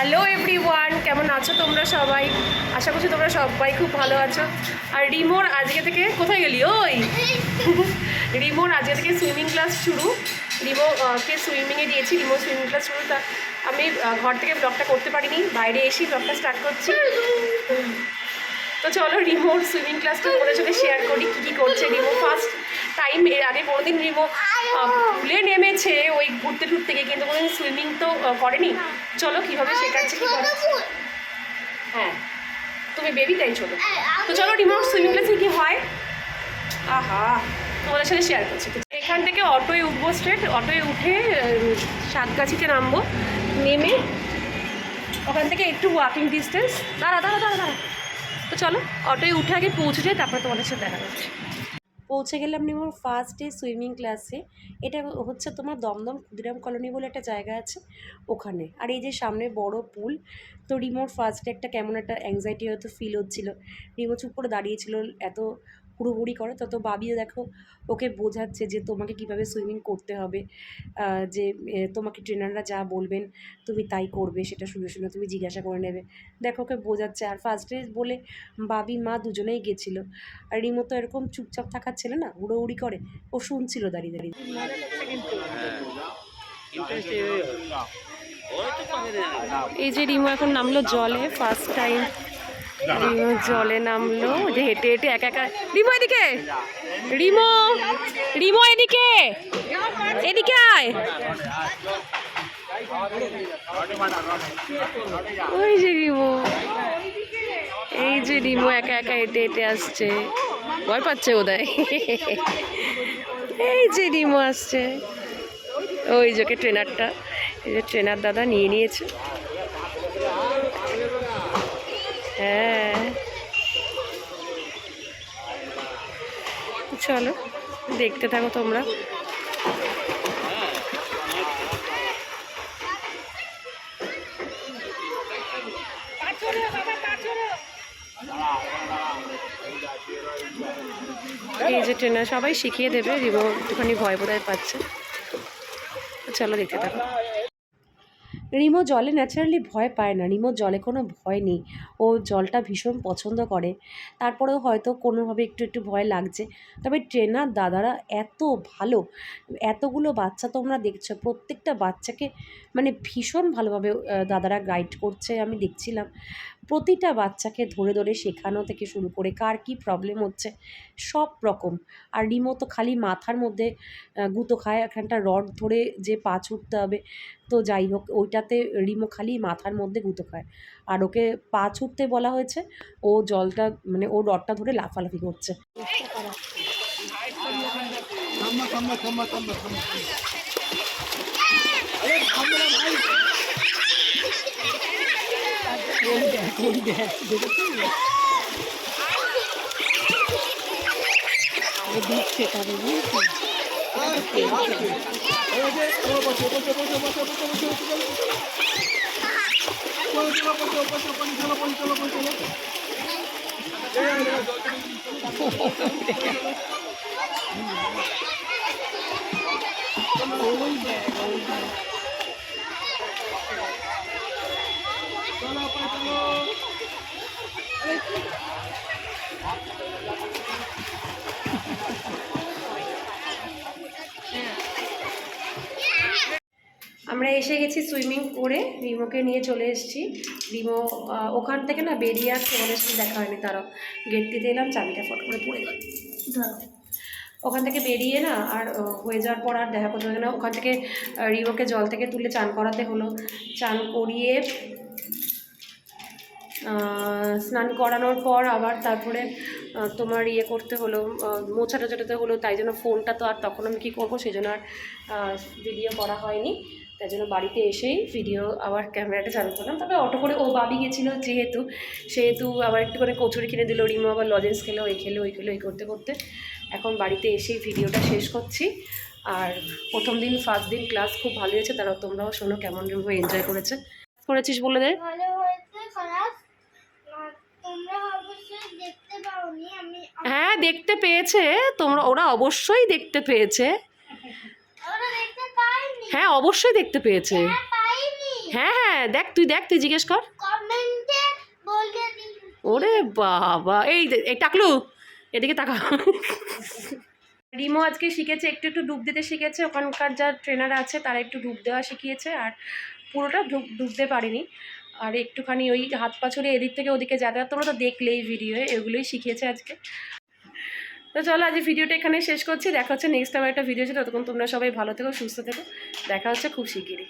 Hello everyone, কেমন আছো তোমরা সবাই? আশা করছি তোমরা সবাই খুব ভালো আছো। আর রিমোর আজকে থেকে কোথায় গেলি? ওই রিমোর আজকে থেকে সুইমিং ক্লাস শুরু। রিমোকে সুইমিংয়ে দিয়েছি, রিমোর সুইমিং ক্লাস শুরু। তা আমি ঘর থেকে ব্লগটা করতে পারিনি, বাইরে এসেই ব্লগটা স্টার্ট করছি। তো চলো রিমোর সুইমিং ক্লাসটা তোমাদের সাথে শেয়ার করি, কী কী করছে রিমো। ফার্স্ট টাইম, এর আগে কোনোদিন রিমো পুলে নেমেছে ওই ঘুরতে ঘুরতে গিয়ে, কিন্তু কোনোদিন সুইমিং তো করেনি। চলো কীভাবে শেখাচ্ছে কী করে। হ্যাঁ, তুমি বেবি তাই চলো। তো চলো রিমোর সুইমিং ক্লাসে কী হয় আহা তোমাদের সাথে শেয়ার করছি। এখান থেকে অটোয় উঠবো, স্ট্রেট অটোয় উঠে সাতগাছিতে নামবো। নেমে ওখান থেকে একটু ওয়াকিং ডিস্টেন্স, দাঁড়া। তো চলো অটোয় উঠে আগে পৌঁছে যাই, তারপরে তোমাদের সাথে দেখা যাচ্ছে। পৌঁছে গেলাম রিমোর ফার্স্ট ডে সুইমিং ক্লাসে। এটা হচ্ছে তোমার দমদম ক্ষুদিরাম কলোনি বলে একটা জায়গা আছে ওখানে। আর এই যে সামনে বড় পুল। তো রিমোর ফার্স্ট ডে একটা কেমন একটা অ্যাংজাইটি হয়তো ফিল হচ্ছিলো। রিমো চুপ করে দাঁড়িয়েছিল, এত হুড়োহুড়ি করে। তত বাবিও দেখো ওকে বোঝাচ্ছে যে তোমাকে কিভাবে সুইমিং করতে হবে, যে তোমাকে ট্রেনাররা যা বলবেন তুমি তাই করবে, সেটা শুনে শুনে তুমি জিজ্ঞাসা করে নেবে। দেখো ওকে বোঝাচ্ছে। আর ফার্স্ট ডে বলে বাবি মা দুজনেই গেছিলো। আর রিমো তো এরকম চুপচাপ থাকার ছেলে না, হুড়োহুড়ি করে। ও শুনছিল দাঁড়িয়ে দাঁড়িয়ে। এই যে রিমো এখন নামলো জলে, ফার্স্ট টাইম রিমো জলে নামলো। যে হেঁটে হেঁটে একা একা। রিমো এদিকে, রিমো রিমো এদিকে, এদিকে আয়। ওই যে রিমো, এই যে রিমো একা একা হেঁটে হেঁটে আসছে, ভয় পাচ্ছে বোধহয়। এই যে রিমো আসছে, ওই যে ট্রেনারটা, এই যে ট্রেনার দাদা নিয়ে নিয়েছে। হ্যাঁ চলো দেখতে থাকো তোমরা। এই যে ট্রেনার সবাই শিখিয়ে দেবে, রিমো একটুখানি ভয় বোধহয় পাচ্ছে। চলো দেখতে থাকো। রিমো জলে ন্যাচারালি ভয় পায় না, রিমো জলে কোনো ভয় নেই। ও জলটা ভীষণ পছন্দ করে। তারপরেও হয়তো কোনোভাবে একটু একটু ভয় লাগছে। তবে ট্রেনার দাদারা এত ভালো, এতগুলো বাচ্চা তোমরা দেখছো, প্রত্যেকটা বাচ্চাকে মানে ভীষণ ভালোভাবে দাদারা গাইড করছে। আমি দেখছিলাম প্রতিটা বাচ্চাকে ধরে ধরে শেখানো থেকে শুরু করে কার কী প্রবলেম হচ্ছে সব রকম। আর রিমো তো খালি মাথার মধ্যে গুঁতো খায়, এখানটা রড ধরে যে পা ছুটতে হবে। তো যাই হোক, ওইটাতে রিমো খালি মাথার মধ্যে গুঁতো খায়। আর ওকে পা ছুটতে বলা হয়েছে, ও জলটা মানে ও রডটা ধরে লাফালাফি করছে। আমরা এসে গেছি সুইমিং করে, রিমোকে নিয়ে চলে এসেছি। রিমো ওখান থেকে না বেরিয়ে আসছে, আমাদের সাথে দেখা হয়নি। তারাও গেট দিতে এলাম, চাবিটা ফট করে পড়ে গেল। ওখান থেকে বেরিয়ে না আর হয়ে যাওয়ার পর আর দেখা করতে হবে না। ওখান থেকে রিমোকে জল থেকে তুলে চান করাতে হলো। চান করিয়ে স্নান করানোর পর আবার তারপরে তোমার ইয়ে করতে হলো, মোছা টোছাটাতে হলো। তাই জন্য ফোনটা তো আর তখন আমি কী করবো, সেই জন্য আর ভিডিও করা হয়নি। তাই জন্য বাড়িতে এসেই ভিডিও আবার ক্যামেরাটা চালু করলাম। তবে অটো করে ও বাবি গেছিলো সেহেতু আবার একটু করে কচুরি কিনে দিল। রিমো আবার লজেন্স খেলো, ওই খেলো এই করতে করতে এখন বাড়িতে এসেই ভিডিওটা শেষ করছি। আর প্রথম দিন ফার্স্ট দিন ক্লাস খুব ভালো হয়েছে, তারা তোমরাও শোনো কেমন রিমো এনজয় করেছিস বলে দে। হ্যাঁ দেখতে পেয়েছে, ওরা অবশ্যই দেখতে পেয়েছে। হ্যাঁ অবশ্যই দেখতে পেয়েছে। হ্যাঁ হ্যাঁ দেখ তুই জিজ্ঞেস কর। কমেন্টে বলে দিন। ওরে বাবা, এই টাকলু এদিকে তাকা। রিমো আজকে শিখেছে, একটু একটু ডুব দিতে শিখেছে, ওখানকার যা ট্রেনার আছে তারা একটু ডুব দেওয়া শিখিয়েছে, আর পুরোটা ডুবতে পারিনি। আর একটুখানি ওই হাত পা ছড়িয়ে এদিক থেকে ওদিকে যাতায়াত, তোমরা তো দেখলেই ভিডিওয়ে, এগুলোই শিখিয়েছে আজকে। তো চলো আজ ভিডিওটা এখানে শেষ করছি, দেখা হচ্ছে নেক্সট টাইম একটা ভিডিও ছিল। ততক্ষণ তোমরা সবাই ভালো থেকো, সুস্থ থেকো, দেখা হচ্ছে খুব শিগগিরই।